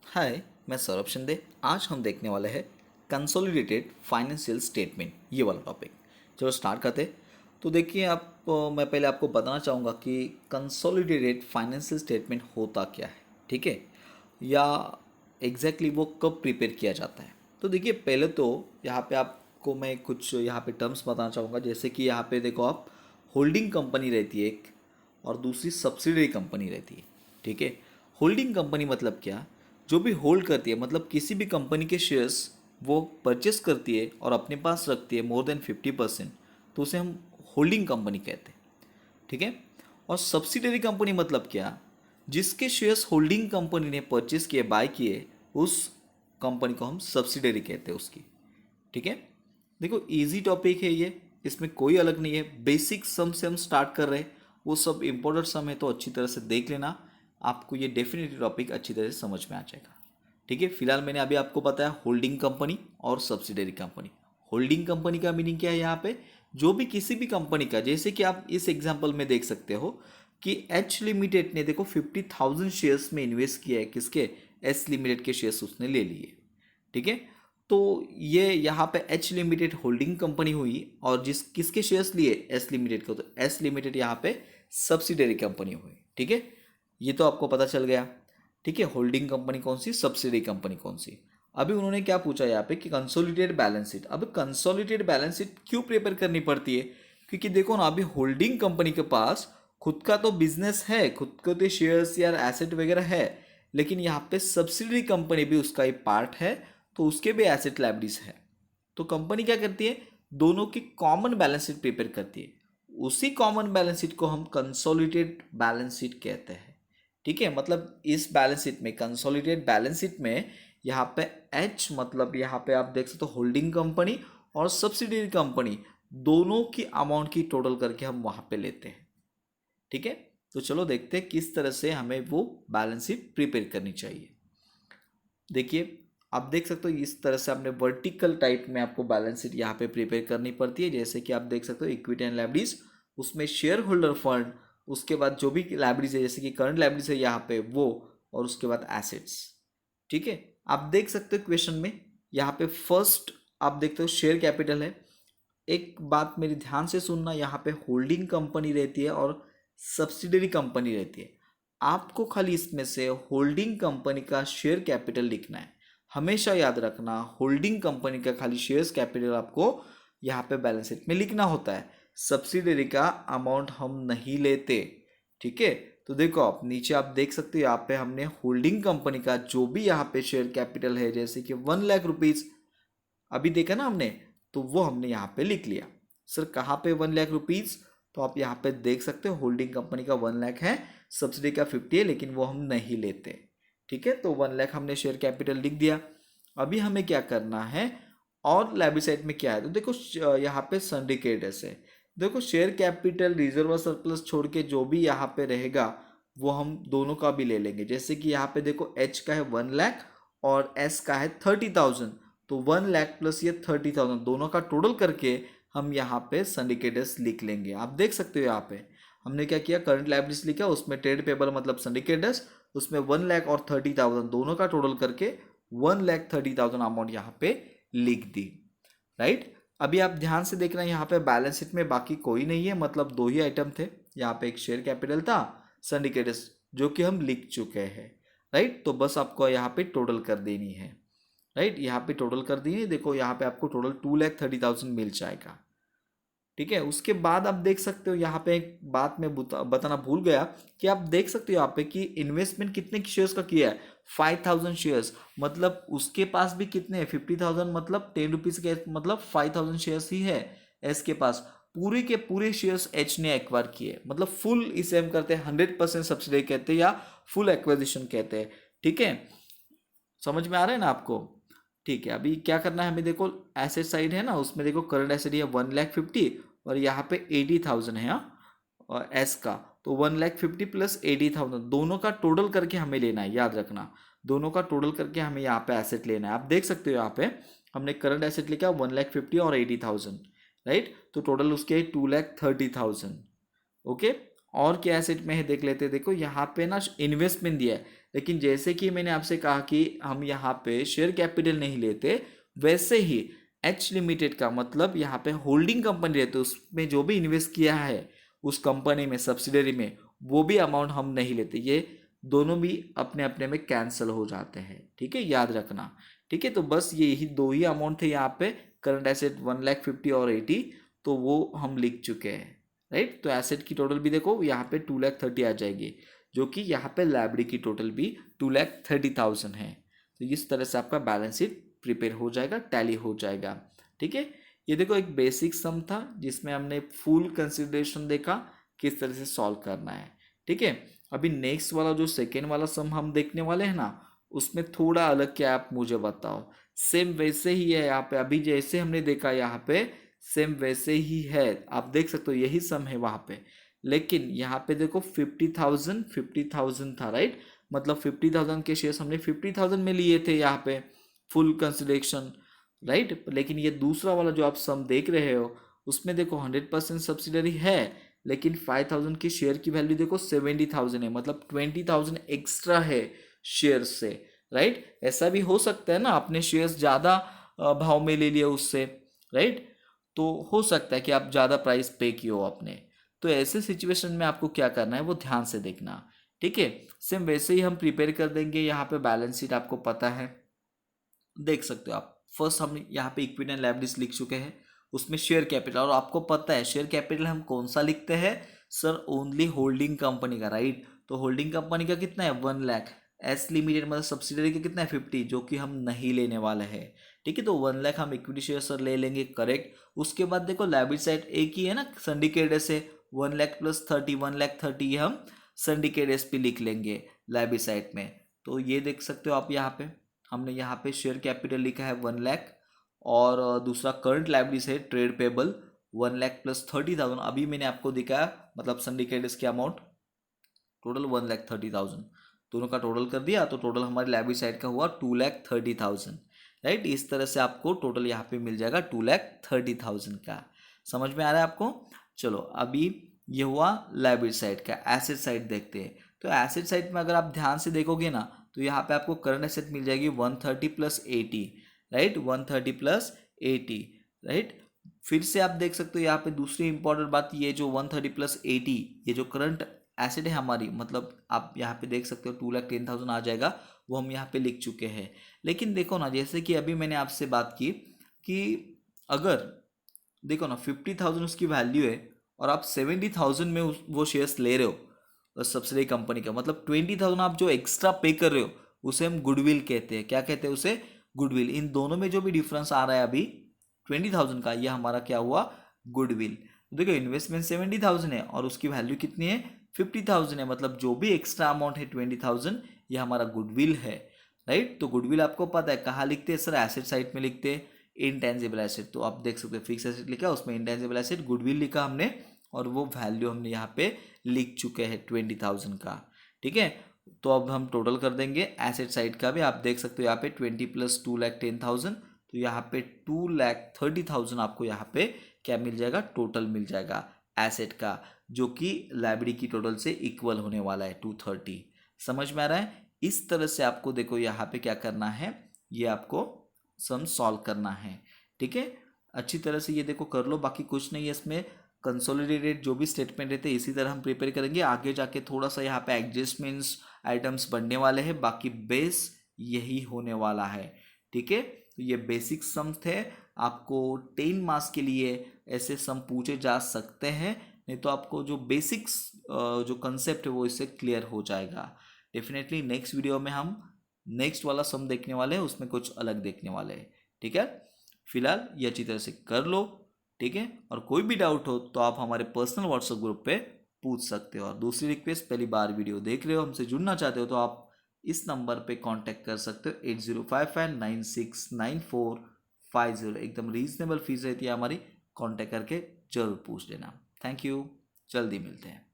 हाय, मैं सौरभ शिंदे। आज हम देखने वाले हैं कंसोलिडेटेड फाइनेंशियल स्टेटमेंट, ये वाला टॉपिक। चलो स्टार्ट करते हैं। तो देखिए मैं पहले आपको बताना चाहूँगा कि कंसोलिडेटेड फाइनेंशियल स्टेटमेंट होता क्या है, ठीक है, या एग्जैक्टली वो कब प्रिपेयर किया जाता है। तो देखिए पहले तो यहाँ पे आपको मैं कुछ यहाँ पे टर्म्स बताना चाहूँगा। जैसे कि यहाँ पे देखो आप, होल्डिंग कंपनी रहती है एक, और दूसरी सब्सिडरी कंपनी रहती है, ठीक है। होल्डिंग कंपनी मतलब क्या, जो भी होल्ड करती है, मतलब किसी भी कंपनी के शेयर्स वो परचेस करती है और अपने पास रखती है मोर देन 50%, तो उसे हम होल्डिंग कंपनी कहते हैं, ठीक है। और सब्सिडरी कंपनी मतलब क्या, जिसके शेयर्स होल्डिंग कंपनी ने परचेस किए, बाय किए, उस कंपनी को हम सब्सिडरी कहते हैं उसकी, ठीक है। देखो इजी टॉपिक है ये, इसमें कोई अलग नहीं है। बेसिक सम से हम स्टार्ट कर रहे हैं, वो सब इंपॉर्टेंट सम है, तो अच्छी तरह से देख लेना, आपको ये डेफिनेटली टॉपिक अच्छी तरह से समझ में आ जाएगा, ठीक है। फिलहाल मैंने अभी आपको बताया होल्डिंग कंपनी और सब्सिडरी कंपनी। होल्डिंग कंपनी का मीनिंग क्या है यहाँ पे, जो भी किसी भी कंपनी का, जैसे कि आप इस एग्जाम्पल में देख सकते हो कि एच लिमिटेड ने देखो 50,000 शेयर्स में इन्वेस्ट किया है, किसके, एस लिमिटेड के शेयर्स उसने ले लिए, ठीक है। तो ये यहाँ पे एच लिमिटेड होल्डिंग कंपनी हुई, और जिस किसके शेयर्स लिए, एस लिमिटेड को, तो एस लिमिटेड यहाँ पे सब्सिडरी कंपनी हुई, ठीक है। ये तो आपको पता चल गया, ठीक है। होल्डिंग कंपनी कौन सी, सब्सिडरी कंपनी कौन सी। अभी उन्होंने क्या पूछा यहाँ पे कि कंसोलिडेटेड बैलेंस शीट। अब कंसोलिडेटेड बैलेंस शीट क्यों प्रिपेयर करनी पड़ती है, क्योंकि देखो ना, अभी होल्डिंग कंपनी के पास खुद का तो बिजनेस है, खुद के तो शेयर्स या एसेट वगैरह है, लेकिन यहाँ पे सब्सिडरी कंपनी भी उसका एक पार्ट है, तो उसके भी एसेट लायबिलिटीज है। तो कंपनी क्या करती है, दोनों की कॉमन बैलेंस शीट प्रिपेयर करती है। उसी कॉमन बैलेंस शीट को हम कंसोलिडेटेड बैलेंस शीट कहते हैं, ठीक है। मतलब इस बैलेंस शीट में, कंसोलिडेटेड बैलेंस शीट में, यहाँ पे एच मतलब यहाँ पे आप देख सकते हो होल्डिंग कंपनी और सब्सिडियरी कंपनी, दोनों की अमाउंट की टोटल करके हम वहां पे लेते हैं, ठीक है। तो चलो देखते हैं किस तरह से हमें वो बैलेंस शीट प्रिपेयर करनी चाहिए। देखिए आप देख सकते हो इस तरह से आपने वर्टिकल टाइप में आपको बैलेंस शीट यहाँ पे प्रिपेयर करनी पड़ती है। जैसे कि आप देख सकते हो इक्विटी एंड लायबिलिटीज, उसमें शेयर होल्डर फंड, उसके बाद जो भी लायबिलिटीज है, जैसे कि करंट लायबिलिटीज है यहाँ पे वो, और उसके बाद एसेट्स, ठीक है। आप देख सकते हो क्वेश्चन में यहाँ पे फर्स्ट आप देखते हो शेयर कैपिटल है। एक बात मेरी ध्यान से सुनना, यहाँ पे होल्डिंग कंपनी रहती है और सब्सिडरी कंपनी रहती है। आपको खाली इसमें से होल्डिंग कंपनी का शेयर कैपिटल लिखना है। हमेशा याद रखना, होल्डिंग कंपनी का खाली शेयर्स कैपिटल आपको यहाँ पे बैलेंस शीट में लिखना होता है। सब्सिडरी का अमाउंट हम नहीं लेते, ठीक है। तो देखो आप नीचे आप देख सकते हो, यहाँ पे हमने होल्डिंग कंपनी का जो भी यहाँ पे शेयर कैपिटल है, जैसे कि 1 लाख रुपीज अभी देखा ना हमने, तो वो हमने यहाँ पे लिख लिया। सर कहाँ पे 1 लाख रुपीज, तो आप यहाँ पे देख सकते हो होल्डिंग कंपनी का 1 लाख है, सब्सिडी का 50 है, लेकिन वो हम नहीं लेते, ठीक है। तो 1 लाख हमने शेयर कैपिटल लिख दिया। अभी हमें क्या करना है, और लायबिलिटी साइड में क्या है, तो देखो यहाँ पे सिंडिकेटर्स है। देखो शेयर कैपिटल, रिजर्व सरप्लस छोड़ के जो भी यहाँ पे रहेगा वो हम दोनों का भी ले लेंगे। जैसे कि यहाँ पे देखो एच का है 1 लाख और एस का है 30,000, तो 1 लाख प्लस ये 30,000 दोनों का टोटल करके हम यहाँ पे सिंडिकेटर्स लिख लेंगे। आप देख सकते हो यहाँ पे हमने क्या किया, करंट लायबिलिटीज लिखा, उसमें ट्रेड पेबल मतलब सिंडिकेटर्स, उसमें 1 लाख और 30,000 दोनों का टोटल करके 1,30,000 अमाउंट यहाँ पे लिख दी, राइट। अभी आप ध्यान से देखना, यहाँ पे बैलेंस शीट में बाकी कोई नहीं है, मतलब दो ही आइटम थे। यहाँ पे एक शेयर कैपिटल था, सिंडिकेटर्स, जो कि हम लिख चुके हैं, राइट। तो बस आपको यहाँ पे टोटल कर देनी है, राइट। यहाँ पे टोटल कर दिए, देखो यहाँ पे आपको टोटल 2,30,000 मिल जाएगा, ठीक है। उसके बाद आप देख सकते हो यहाँ पे एक बात मैं बताना भूल गया, कि आप देख सकते हो यहाँ पे कि इन्वेस्टमेंट कितने शेयर्स का किया है, 5,000 शेयर्स, मतलब उसके पास भी कितने हैं, 50,000, मतलब 10 रुपीज के, मतलब 5,000 शेयर्स ही है एस के पास। पूरे के पूरे शेयर्स एच ने एक्वायर किए, मतलब फुल इसे हम करते हैं 100% सब्सिडी कहते हैं, या फुल एक्विजिशन कहते हैं, ठीक है। समझ में आ रहा है ना आपको, ठीक है। अभी क्या करना है हमें, देखो एसेट साइड है ना, उसमें देखो करंट एसेट है 1,50,000 और यहाँ पे 80,000 है, हाँ, और एस का, तो 1,50,000 प्लस 80,000 दोनों का टोटल करके हमें लेना है, याद रखना, दोनों का टोटल करके हमें यहाँ पे एसेट लेना है। आप देख सकते हो यहाँ पे हमने करंट एसेट लिखा 1,50,000 और 80,000, राइट। तो टोटल उसके 2,30,000, ओके। और क्या एसेट में है देख लेते हैं। देखो यहाँ पे ना इन्वेस्टमेंट दिया है, लेकिन जैसे कि मैंने आपसे कहा कि हम यहाँ पे शेयर कैपिटल नहीं लेते, वैसे ही एच लिमिटेड का मतलब यहाँ पे होल्डिंग कंपनी रहती है, उसमें जो भी इन्वेस्ट किया है उस कंपनी में, सब्सिडरी में, वो भी अमाउंट हम नहीं लेते। ये दोनों भी अपने अपने में कैंसिल हो जाते हैं, ठीक है, याद रखना। ठीक है, तो बस यही दो ही अमाउंट थे यहाँ पे, करंट एसेट 1,50,000 और 80, तो वो हम लिख चुके हैं, राइट। तो एसेट की टोटल भी देखो यहाँ पे 2,30,000 आ जाएगी, जो कि यहाँ पे लाइबिलिटी की टोटल भी 2,30,000 है। तो इस तरह से आपका बैलेंस शीट प्रिपेयर हो जाएगा, टैली हो जाएगा, ठीक है। ये देखो एक बेसिक सम था जिसमें हमने फुल कंसिडरेशन देखा किस तरह से सॉल्व करना है, ठीक है। अभी नेक्स्ट वाला जो सेकेंड वाला सम हम देखने वाले हैं ना, उसमें थोड़ा अलग क्या आप मुझे बताओ। सेम वैसे ही है यहाँ पे, अभी जैसे हमने देखा यहाँ पे सेम वैसे ही है, आप देख सकते हो यही सम है वहाँ पे। लेकिन यहाँ पे देखो 50,000 था, राइट। मतलब 50,000 के शेयर्स हमने 50,000 में लिए थे यहाँ पे, फुल कंसिडरेशन, राइट। लेकिन ये दूसरा वाला जो आप सम देख रहे हो उसमें देखो 100% सब्सिडरी है, लेकिन 5,000 की शेयर की वैल्यू देखो 70,000 है, मतलब 20,000 एक्स्ट्रा है शेयर से, राइट। ऐसा भी हो सकता है ना, आपने शेयर्स ज़्यादा भाव में ले लिए उससे, राइट। तो हो सकता है कि आप ज़्यादा प्राइस पे किए हो आपने। तो ऐसे सिचुएशन में आपको क्या करना है वो ध्यान से देखना, ठीक है। सेम वैसे ही हम प्रिपेयर कर देंगे। यहाँ पे बैलेंस शीट आपको पता है, देख सकते हो आप। फर्स्ट हम यहाँ पे इक्विटी एंड लायबिलिटीज लिख चुके हैं, उसमें शेयर कैपिटल, और आपको पता है शेयर कैपिटल हम कौन सा लिखते हैं सर, ओनली होल्डिंग कंपनी का, राइट। तो होल्डिंग कंपनी का कितना है 1,00,000, एस लिमिटेड मतलब सब्सिडरी का कितना है 50, जो कि हम नहीं लेने वाले हैं, ठीक है। तो 1,00,000 हम इक्विटी शेयर सर ले लेंगे, करेक्ट। उसके बाद देखो लायबिलिटी साइड एक ही है ना, सिंडिकेटेड से 1,00,000 प्लस 30, 1,30,000 हम सिंडिकेटेड पे लिख लेंगे लायबिलिटी साइड में। तो ये देख सकते हो आप, यहाँ पे हमने यहाँ पे शेयर कैपिटल लिखा है 1,00,000, और दूसरा करंट लायबिलिटीज है ट्रेड पेबल 1,00,000 प्लस 30,000, अभी मैंने आपको दिखाया, मतलब सिंडिकेट्स की अमाउंट टोटल 1,30,000, दोनों का टोटल कर दिया तो टोटल हमारी लायबिलिटी साइड का हुआ 2,30,000, राइट। इस तरह से आपको टोटल यहाँ पे मिल जाएगा 2,30,000 का। समझ में आ रहा है आपको? चलो अभी ये हुआ लायबिलिटी साइड का। एसेट साइड देखते हैं। तो एसेट साइड में अगर आप ध्यान से देखोगे ना, तो यहाँ पे आपको करंट एसेट मिल जाएगी 130 प्लस 80, राइट, 130 प्लस 80, राइट। फिर से आप देख सकते हो यहाँ पे दूसरी इंपॉर्टेंट बात, ये जो 130 प्लस 80, ये जो करंट एसेट है हमारी, मतलब आप यहाँ पे देख सकते हो 2,10,000 आ जाएगा, वो हम यहाँ पे लिख चुके हैं। लेकिन देखो ना, जैसे कि अभी मैंने आपसे बात की कि अगर देखो ना 50,000 उसकी वैल्यू है और आप 70,000 में वो शेयर्स ले रहे हो सब्सिडी कंपनी का, मतलब 20,000 आप जो एक्स्ट्रा पे कर रहे हो उसे हम गुडविल कहते हैं। क्या कहते हैं उसे? गुडविल। इन दोनों में जो भी डिफरेंस आ रहा है अभी 20,000 का, ये हमारा क्या हुआ? गुडविल। देखो इन्वेस्टमेंट 70,000 है और उसकी वैल्यू कितनी है? 50,000 है, मतलब जो भी एक्स्ट्रा अमाउंट है 20,000, ये हमारा गुडविल है, राइट। तो गुडविल आपको पता है कहाँ लिखते हैं सर? एसेट साइड में लिखते हैं, इनटेंजिबल एसेट। तो आप देख सकते हो फिक्स एसेट लिखा, उसमें इनटेंजिबल एसेट गुडविल लिखा हमने, और वो वैल्यू हमने यहाँ पे लिख चुके हैं 20,000 का, ठीक है। तो अब हम टोटल कर देंगे एसेट साइड का भी। आप देख सकते हो यहाँ पे 20 प्लस 2,10,000, तो यहाँ पे 2,30,000 आपको यहाँ पे क्या मिल जाएगा? टोटल मिल जाएगा एसेट का, जो कि लायबिलिटी की टोटल से इक्वल होने वाला है 230। समझ में आ रहा है? इस तरह से आपको देखो यहाँ पे क्या करना है, ये आपको सम सॉल्व करना है, ठीक है। अच्छी तरह से ये देखो कर लो, बाकी कुछ नहीं है इसमें। कंसोलिडेटेड जो भी स्टेटमेंट रहते हैं इसी तरह हम प्रिपेयर करेंगे। आगे जाके थोड़ा सा यहाँ पे एडजस्टमेंट्स आइटम्स बनने वाले हैं, बाकी बेस यही होने वाला है, ठीक है। तो ये बेसिक सम थे। आपको 10 मार्क्स के लिए ऐसे सम पूछे जा सकते हैं, नहीं तो आपको जो बेसिक्स जो कंसेप्ट है वो इससे क्लियर हो जाएगा। डेफिनेटली नेक्स्ट वीडियो में हम नेक्स्ट वाला सम देखने वाले हैं, उसमें कुछ अलग देखने वाले हैं, ठीक है। फिलहाल ये अच्छी तरह से कर लो, ठीक है। और कोई भी डाउट हो तो आप हमारे पर्सनल व्हाट्सएप ग्रुप पे पूछ सकते हो। और दूसरी रिक्वेस्ट, पहली बार वीडियो देख रहे हो, हमसे जुड़ना चाहते हो, तो आप इस नंबर पे कांटेक्ट कर सकते हो 8055969450। एकदम रीजनेबल फीस रहती है हमारी, कांटेक्ट करके जरूर पूछ लेना। थैंक यू, जल्दी मिलते हैं।